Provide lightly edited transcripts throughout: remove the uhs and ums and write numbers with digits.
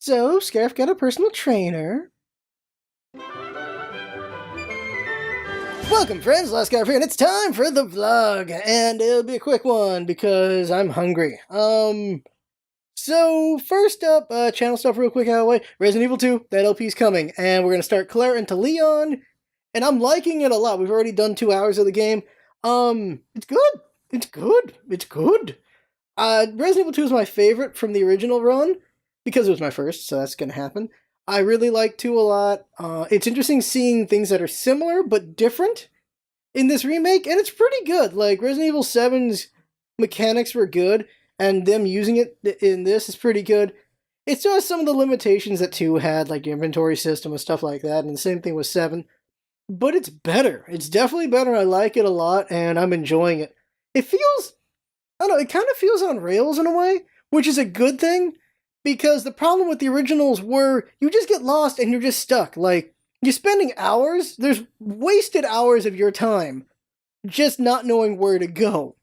So, Scarf got a personal trainer. Welcome, friends. LostScarf here, and it's time for the vlog. And it'll be a quick one because I'm hungry. So first up, channel stuff real quick out of the way. Resident Evil 2, that LP's coming, and we're gonna start Claire into Leon, and I'm liking it a lot. We've already done 2 hours of the game. It's good. It's good. It's good. Resident Evil 2 is my favorite from the original run because it was my first, so that's gonna happen. I really like 2 a lot. It's interesting seeing things that are similar but different in this remake, and it's pretty good. Like, Resident Evil 7's mechanics were good, and them using it in this is pretty good. It still has some of the limitations that 2 had, like the inventory system and stuff like that, and the same thing with 7. But it's better. It's definitely better. I like it a lot, and I'm enjoying it. It feels, I don't know, it kind of feels on rails in a way, which is a good thing, because the problem with the originals were you just get lost and you're just stuck. Like, you're spending hours, there's wasted hours of your time just not knowing where to go.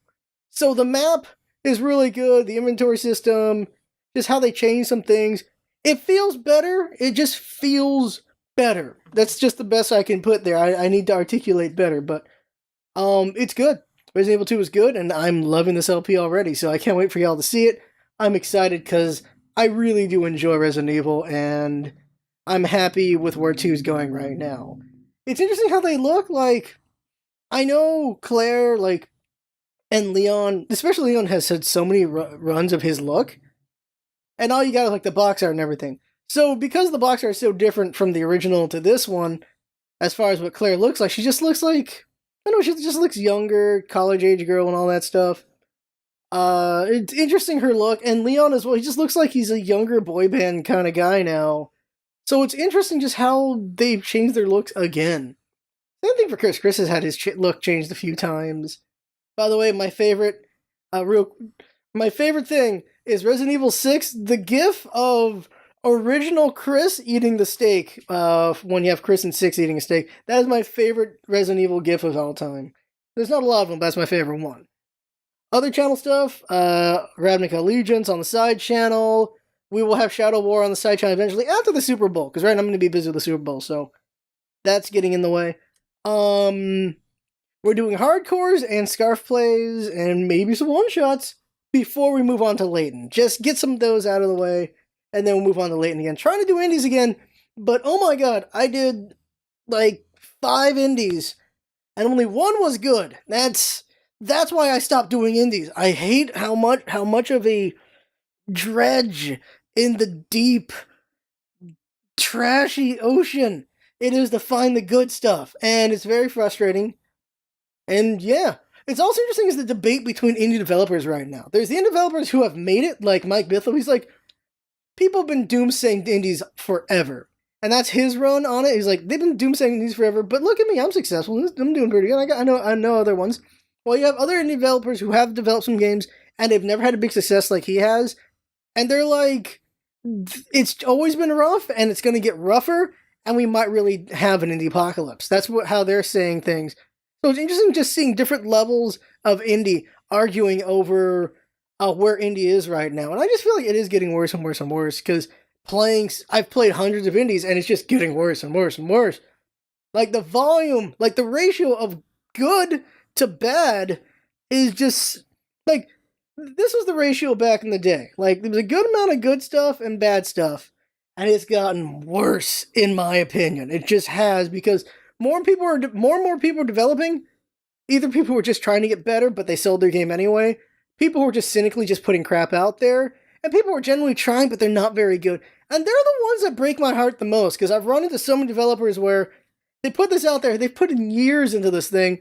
So the map is really good, the inventory system, just how they change some things. It feels better, it just feels better. That's just the best I can put there. I need to articulate better, but it's good. Resident Evil 2 is good, and I'm loving this LP already, so I can't wait for y'all to see it. I'm excited because I really do enjoy Resident Evil, and I'm happy with where 2 is going right now. It's interesting how they look. Like, I know Claire, like, and Leon, especially Leon, has had so many runs of his look, and all you got is, like, the box art and everything. So, because the box art is so different from the original to this one, as far as what Claire looks like, she just looks like, I don't know, she just looks younger, college-age girl and all that stuff. It's interesting, her look, and Leon as well. He just looks like he's a younger boy band kind of guy now. So it's interesting just how they've changed their looks again. Same thing for Chris. Chris has had his look changed a few times. By the way, my favorite thing is Resident Evil 6, the gif of original Chris eating the steak, when you have Chris and 6 eating a steak. That is my favorite Resident Evil gif of all time. There's not a lot of them, but that's my favorite one. Other channel stuff, Ravnica Allegiance on the side channel. We will have Shadow War on the side channel eventually after the Super Bowl, because right now I'm going to be busy with the Super Bowl, so that's getting in the way. We're doing hardcores and Scarf plays and maybe some one-shots before we move on to Layton. Just get some of those out of the way, and then we'll move on to Layton again. Trying to do indies again, but oh my god, I did like 5 indies, and only 1 was good. That's why I stopped doing indies. I hate how much of a dredge in the deep, trashy ocean it is to find the good stuff, and it's very frustrating. And yeah, it's also interesting is the debate between indie developers right now. There's the indie developers who have made it, like Mike Bithell. He's like, people have been doomsaying indies forever, and that's his run on it. He's like, they've been doomsaying indies forever, but look at me, I'm successful. I'm doing pretty good. I know other ones. Well, you have other indie developers who have developed some games, and they've never had a big success like he has, and they're like, it's always been rough, and it's going to get rougher, and we might really have an indie-pocalypse. That's how they're saying things. So it's interesting just seeing different levels of indie arguing over where indie is right now, and I just feel like it is getting worse and worse and worse, because I've played hundreds of indies, and it's just getting worse and worse and worse. Like, the volume, like the ratio of good to bad is just, like, this was the ratio back in the day. Like, there was a good amount of good stuff and bad stuff, and it's gotten worse, in my opinion. It just has, because more and more people are developing. Either people were just trying to get better, but they sold their game anyway. People who are just cynically just putting crap out there. And people who are generally trying, but they're not very good. And they're the ones that break my heart the most, because I've run into so many developers where they put this out there, they've put in years into this thing,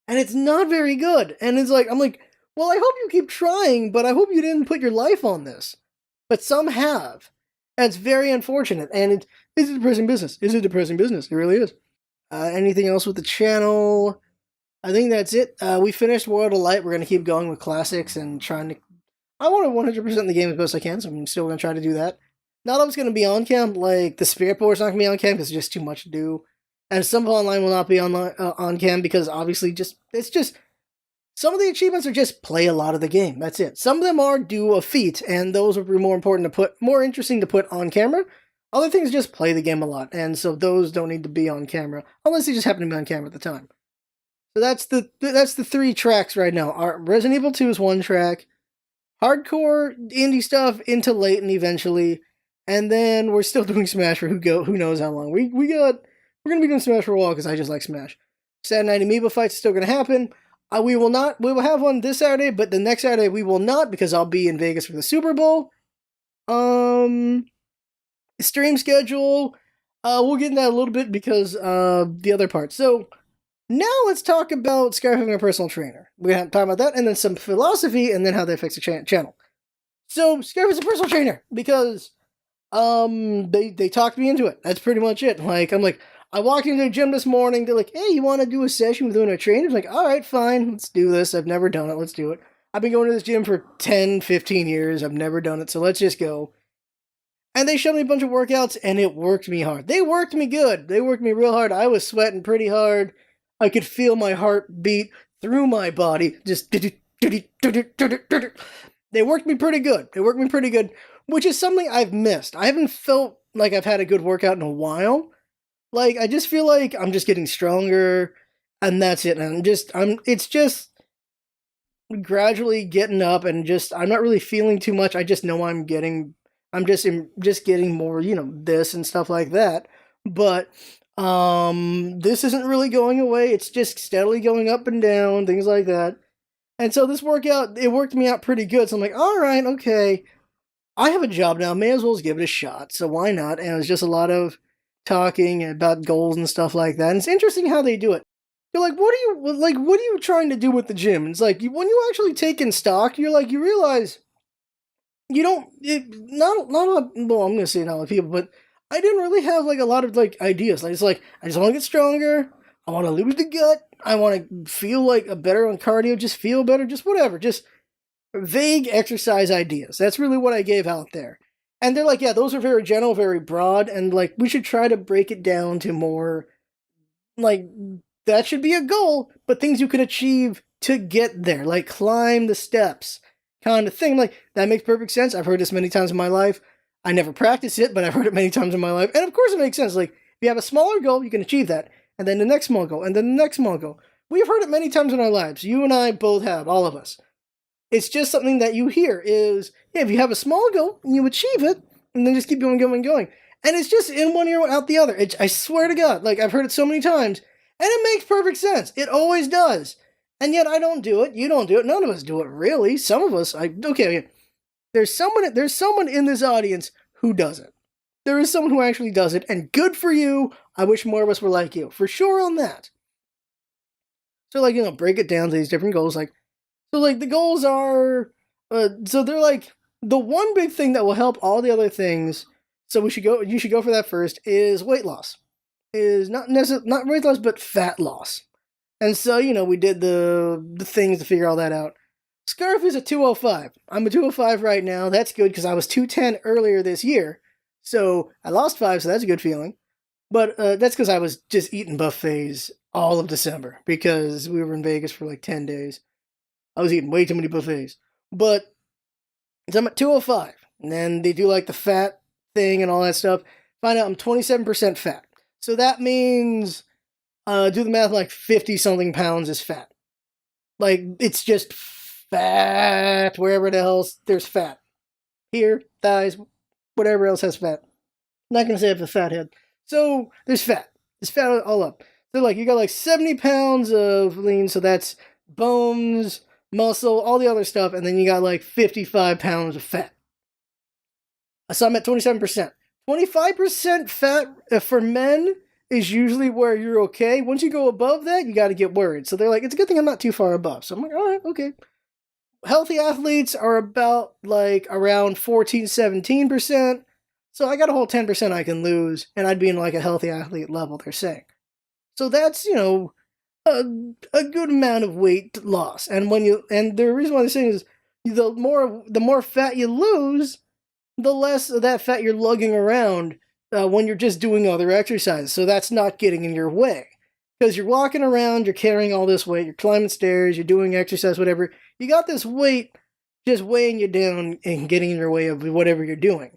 and it's not very good. And it's like, I'm like, well, I hope you keep trying, but I hope you didn't put your life on this. But some have. And it's very unfortunate. And it's a depressing business. It's a depressing business. It really is. Anything else with the channel? I think that's it. We finished World of Light. We're going to keep going with classics and trying to... I want to 100% the game as best I can, so I'm still going to try to do that. Not all it's going to be on cam. Like, the Spirit Board's not going to be on cam because it's just too much to do. And some online will not be on cam because obviously it's just Some of the achievements are just play a lot of the game. That's it. Some of them are do a feat, and those would be more interesting to put on camera. Other things just play the game a lot, and so those don't need to be on camera unless they just happen to be on camera at the time. So that's the 3 tracks right now. Our Resident Evil 2 is 1 track, hardcore indie stuff into Layton eventually, and then we're still doing Smash for who knows how long. We're gonna be doing Smash for a while because I just like Smash. Saturday Night Amiibo fights is still gonna happen. We will have one this Saturday, but the next Saturday we will not because I'll be in Vegas for the Super Bowl. Stream schedule, we'll get into that a little bit because the other part. So now let's talk about Scarf having a personal trainer. We're gonna talk about that, and then some philosophy, and then how that affects the channel. So Scarf is a personal trainer because they talked me into it. That's pretty much it. Like I walked into the gym this morning, they're like, hey, you want to do a session with doing a trainer? I was like, all right, fine, let's do this. I've never done it, let's do it. I've been going to this gym for 10, 15 years, I've never done it, so let's just go. And they showed me a bunch of workouts, and it worked me hard. They worked me good. They worked me real hard. I was sweating pretty hard. I could feel my heart beat through my body. Just they worked me pretty good. They worked me pretty good, which is something I've missed. I haven't felt like I've had a good workout in a while. Like, I just feel like I'm just getting stronger, and that's it. And it's just gradually getting up, and I'm not really feeling too much. I just know I'm just getting more, this and stuff like that. But, this isn't really going away. It's just steadily going up and down, things like that. And so this workout, it worked me out pretty good. So I'm like, all right, okay. I have a job now. May as well give it a shot. So why not? And it was just a lot of talking about goals and stuff like that. And it's interesting how they do it. You're like, what are you trying to do with the gym? And it's like, when you actually take in stock, you realize you don't, well, I'm going to say not a lot of people, but I didn't really have a lot of ideas. I just want to get stronger. I want to lose the gut. I want to feel better on cardio, just feel better, just whatever. Just vague exercise ideas. That's really what I gave out there. And they're like, yeah, those are very general, very broad, and we should try to break it down to more, that should be a goal, but things you can achieve to get there, climb the steps, kind of thing. That makes perfect sense. I've heard this many times in my life. I never practice it, but I've heard it many times in my life. And of course it makes sense. If you have a smaller goal, you can achieve that. And then the next small goal, and then the next small goal. We've heard it many times in our lives. You and I both have, all of us. It's just something that you hear is, yeah, if you have a small goal and you achieve it, and then just keep going. And it's just in one ear, out the other. I swear to God, I've heard it so many times, and it makes perfect sense. It always does. And yet I don't do it. You don't do it. None of us do it, really. Some of us, okay. There's someone in this audience who does it. There is someone who actually does it, and good for you. I wish more of us were like you, for sure on that. So, break it down to these different goals. The goals are, so they're the one big thing that will help all the other things. So you should go for that first, is weight loss. Is not weight loss, but fat loss. And so, we did the things to figure all that out. Scarf is a 205. I'm a 205 right now. That's good because I was 210 earlier this year. So I lost 5, so that's a good feeling. But that's because I was just eating buffets all of December because we were in Vegas for 10 days. I was eating way too many buffets. But so I'm at 205. And then they do the fat thing and all that stuff. Find out I'm 27% fat. So that means, do the math, 50-something pounds is fat. It's just fat wherever the hell there's fat. Here, thighs, whatever else has fat. I'm not going to say I have a fat head. So, there's fat. There's fat all up. So, you got 70 pounds of lean, so that's bones, muscle, all the other stuff, and then you got 55 pounds of fat. So I'm at 27%. 25% fat for men is usually where you're okay. Once you go above that, you got to get worried. So they're it's a good thing I'm not too far above. So I'm all right, okay. Healthy athletes are about around 14, 17%. So I got a whole 10% I can lose, and I'd be in a healthy athlete level, they're saying. So that's, a good amount of weight loss. And the reason why they're saying is the more fat you lose, the less of that fat you're lugging around when you're just doing other exercises. So that's not getting in your way. because you're walking around, you're carrying all this weight, you're climbing stairs, you're doing exercise, whatever. You got this weight just weighing you down and getting in your way of whatever you're doing.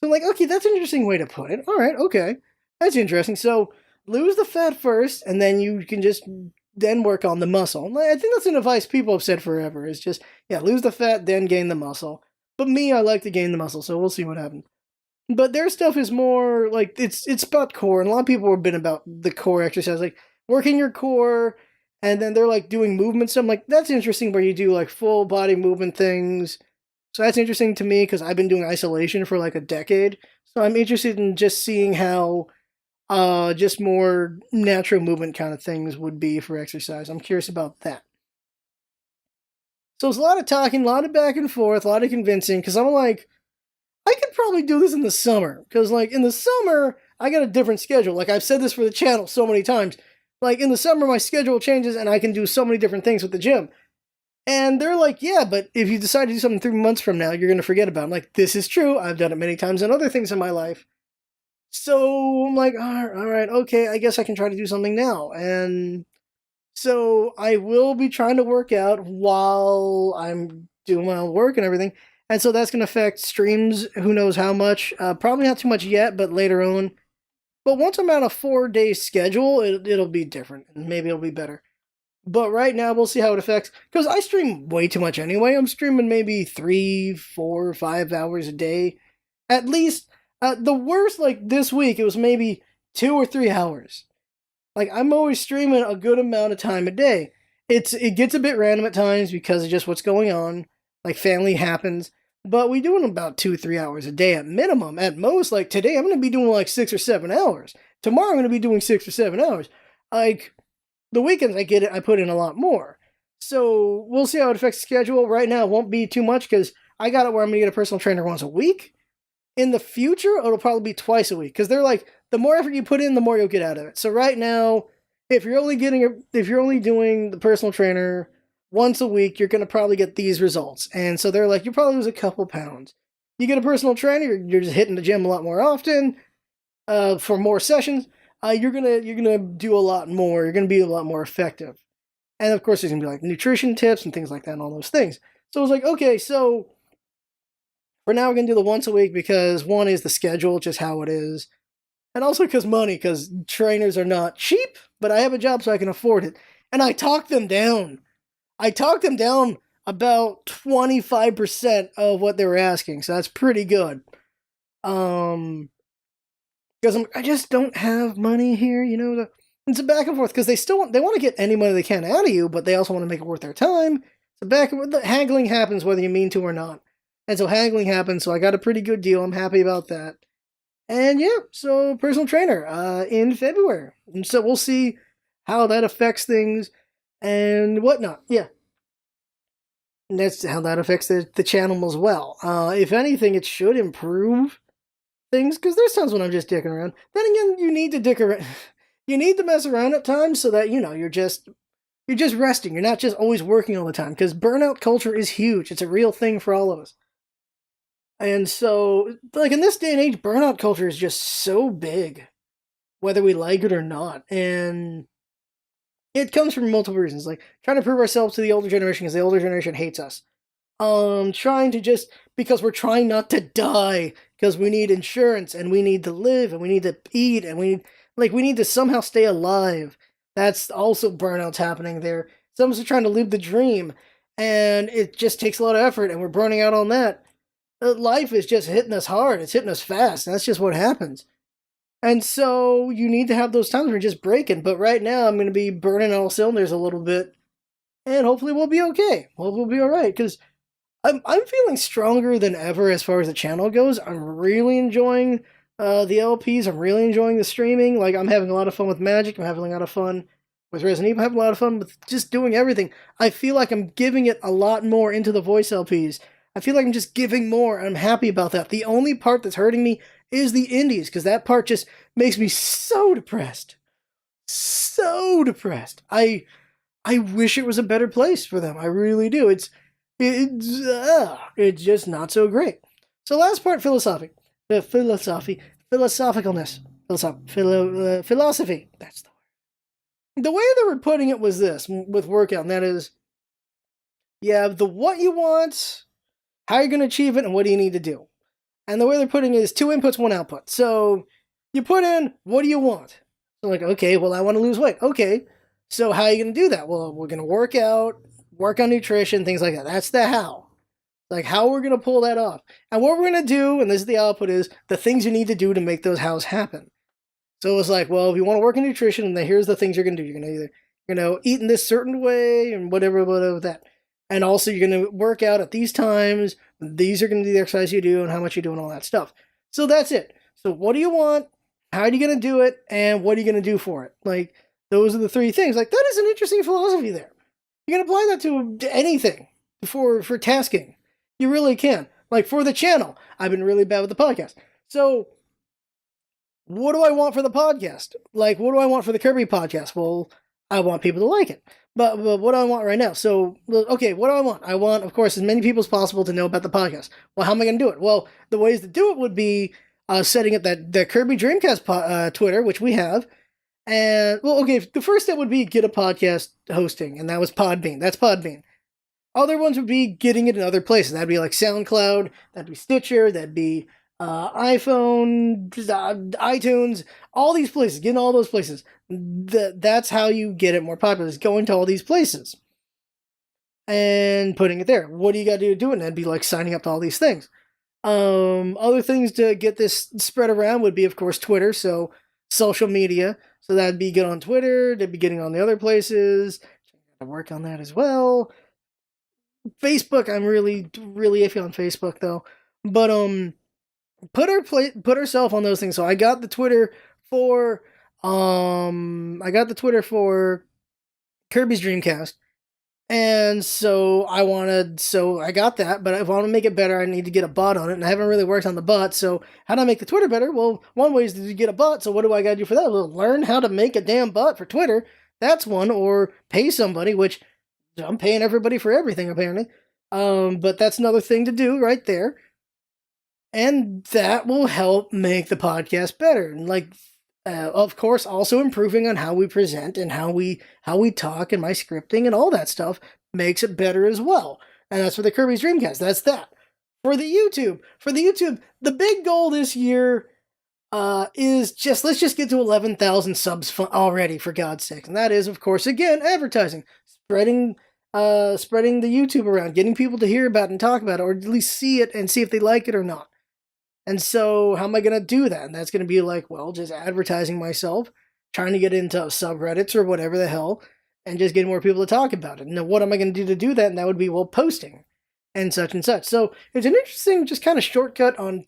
So I'm like, okay, that's an interesting way to put it. All right, okay. That's interesting. So lose the fat first, and then you can just then work on the muscle. I think that's an advice people have said forever. It's just, yeah, lose the fat, then gain the muscle. But me, I like to gain the muscle, so we'll see what happens. But their stuff is more like it's about core, and a lot of people have been about the core exercise, like working your core, and then they're like doing movement stuff. I'm like, that's interesting where you do like full body movement things. So that's interesting to me because I've been doing isolation for like a decade. So I'm interested in just seeing how just more natural movement kind of things would be for exercise. I'm curious about that. So it's a lot of talking, a lot of back and forth, a lot of convincing, because I'm like, I could probably do this in the summer, because like in the summer, I got a different schedule. Like I've said this for the channel so many times. Like in the summer, my schedule changes and I can do so many different things with the gym. And they're like, yeah, but if you decide to do something 3 months from now, you're going to forget about it. I'm like, this is true. I've done it many times in other things in my life. So I'm like, all right, okay, I guess I can try to do something now. And so I will be trying to work out while I'm doing my own work and everything. And so that's going to affect streams, who knows how much. Probably not too much yet, but later on. But once I'm on a 4-day schedule, it'll be different. And maybe it'll be better. But right now, we'll see how it affects. Because I stream way too much anyway. I'm streaming maybe 3, 4, 5 hours a day. At least, the worst, like this week, it was maybe 2 or 3 hours. Like, I'm always streaming a good amount of time a day. It gets a bit random at times because of just what's going on. Like, family happens. But we do it about 2, 3 hours a day at minimum. At most, like today, I'm going to be doing like 6 or 7 hours. Tomorrow, I'm going to be doing 6 or 7 hours. Like, the weekends, I get it, I put in a lot more. So, we'll see how it affects the schedule. Right now, it won't be too much because I got it where I'm going to get a personal trainer once a week. In the future, it'll probably be twice a week because they're like, the more effort you put in, the more you'll get out of it. So right now, if you're only doing the personal trainer once a week, you're going to probably get these results. And so they're like, you probably lose a couple pounds. You get a personal trainer, you're just hitting the gym a lot more often for more sessions. You're gonna do a lot more. You're gonna be a lot more effective. And of course, there's gonna be like nutrition tips and things like that and all those things. So I was like, okay, so for now, we're gonna do the once a week because one is the schedule, just how it is. And also because money, because trainers are not cheap, but I have a job so I can afford it. And I talked them down. I talked them down about 25% of what they were asking, so that's pretty good. Because I just don't have money here, you know. It's a back and forth because they want to get any money they can out of you, but they also want to make it worth their time. So back and forth, the haggling happens whether you mean to or not. And so haggling happens, so I got a pretty good deal. I'm happy about that. And yeah, so personal trainer in February. And so we'll see how that affects things and whatnot. Yeah. And that's how that affects the channel as well. If anything, it should improve things, because there's times when I'm just dicking around. Then again, you need to dick around. You need to mess around at times so that, you know, you're just resting. You're not just always working all the time, because burnout culture is huge. It's a real thing for all of us. And so, like, in this day and age, burnout culture is just so big, whether we like it or not. And it comes from multiple reasons, like trying to prove ourselves to the older generation because the older generation hates us. Trying to just, because we're trying not to die, because we need insurance, and we need to live, and we need to eat, and we need to somehow stay alive. That's also burnouts happening there. Someone's trying to live the dream, and it just takes a lot of effort, and we're burning out on that. Life is just hitting us hard. It's hitting us fast, and that's just what happens. And so you need to have those times where you're just breaking. But right now, I'm going to be burning all cylinders a little bit, and hopefully we'll be okay. We'll be all right, because I'm feeling stronger than ever as far as the channel goes. I'm really enjoying the LPs. I'm really enjoying the streaming. Like, I'm having a lot of fun with Magic. I'm having a lot of fun with Resident Evil. I'm having a lot of fun with just doing everything. I feel like I'm giving it a lot more into the voice LPs. I feel like I'm just giving more, and I'm happy about that. The only part that's hurting me is the indies, because that part just makes me so depressed. So depressed. I wish it was a better place for them. I really do. It's just not so great. So last part, philosophy. Philosophicalness. Philosophy. That's the word. the way they were putting it was this with workout, and that is, you have the what you want, how you're going to achieve it, and what do you need to do. And the way they're putting it is 2 inputs, 1 output. So you put in, what do you want? So like, okay, well, I want to lose weight. Okay, so how are you going to do that? Well, we're going to work out, work on nutrition, things like that. That's the how. Like how we're going to pull that off. And what we're going to do, and this is the output, is the things you need to do to make those hows happen. So it was like, well, if you want to work on nutrition, and then here's the things you're going to do. You're going to either, eat in this certain way and whatever that. And also you're going to work out at these times. These are going to be the exercise you do and how much you do and all that stuff. So that's it. So what do you want? How are you going to do it? And what are you going to do for it? Like, those are the 3 things. Like, that is an interesting philosophy there. You can apply that to anything for tasking. You really can. Like, for the channel, I've been really bad with the podcast. So, what do I want for the podcast? Like, what do I want for the Kirby podcast? Well, I want people to like it. But what do I want right now? So, okay, what do I want? I want, of course, as many people as possible to know about the podcast. Well, how am I going to do it? Well, the ways to do it would be setting up the Kirby Dreamcast Twitter, which we have. And, well, okay, the first step would be get a podcast hosting, and that was Podbean. That's Podbean. Other ones would be getting it in other places. That'd be like SoundCloud, that'd be Stitcher, that'd be iPhone, iTunes, all these places, getting all those places. That's how you get it more popular, is going to all these places and putting it there. What do you got to do it? And that'd be like signing up to all these things. Other things to get this spread around would be, of course, Twitter, so social media. So that'd be good on Twitter, they'd be getting on the other places. I work on that as well. Facebook, I'm really iffy on Facebook though. But put herself on those things. So I got the Twitter for Kirby's Dreamcast. And so I got that, but if I want to make it better, I need to get a bot on it, and I haven't really worked on the bot. So how do I make the Twitter better? Well, one way is to get a bot. So what do I got to do for that? Well, learn how to make a damn bot for Twitter. That's one, or pay somebody, which I'm paying everybody for everything apparently. But that's another thing to do right there. And that will help make the podcast better. And like, of course, also improving on how we present and how we talk, and my scripting and all that stuff makes it better as well. And that's for the Kirby's Dreamcast. That's that. For the YouTube, the big goal this year is let's just get to 11,000 subs already, for God's sake. And that is, of course, again, advertising, spreading the YouTube around, getting people to hear about it and talk about it, or at least see it and see if they like it or not. And so how am I going to do that? And that's going to be like, well, just advertising myself, trying to get into subreddits or whatever the hell, and just getting more people to talk about it. Now, what am I going to do that? And that would be, well, posting and such and such. So it's an interesting just kind of shortcut on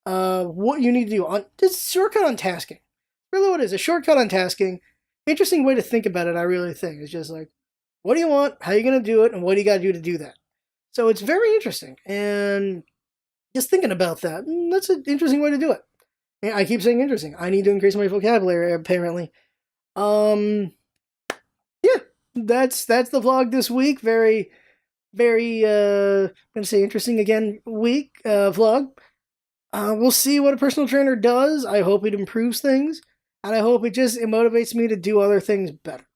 what you need to do. This shortcut on tasking. Really what it is, a shortcut on tasking. Interesting way to think about it, I really think. It's just like, what do you want? How are you going to do it? And what do you got to do that? So it's very interesting. And just thinking about that, that's an interesting way to do it. I keep saying interesting. I need to increase my vocabulary, apparently. Yeah, that's the vlog this week. Very, very, I'm going to say interesting again week, vlog. We'll see what a personal trainer does. I hope it improves things. And I hope it motivates me to do other things better.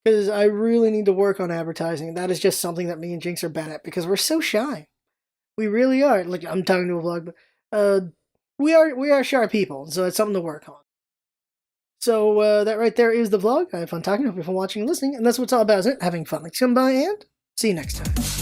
Because I really need to work on advertising. That is just something that me and Jinx are bad at, because we're so shy. We really are. Like, I'm talking to a vlog, but we are shy people, so it's something to work on. So that right there is the vlog. I had fun talking. Hope you have fun watching and listening, and that's what it's all about, isn't it? Having fun. Like, come by and see you next time.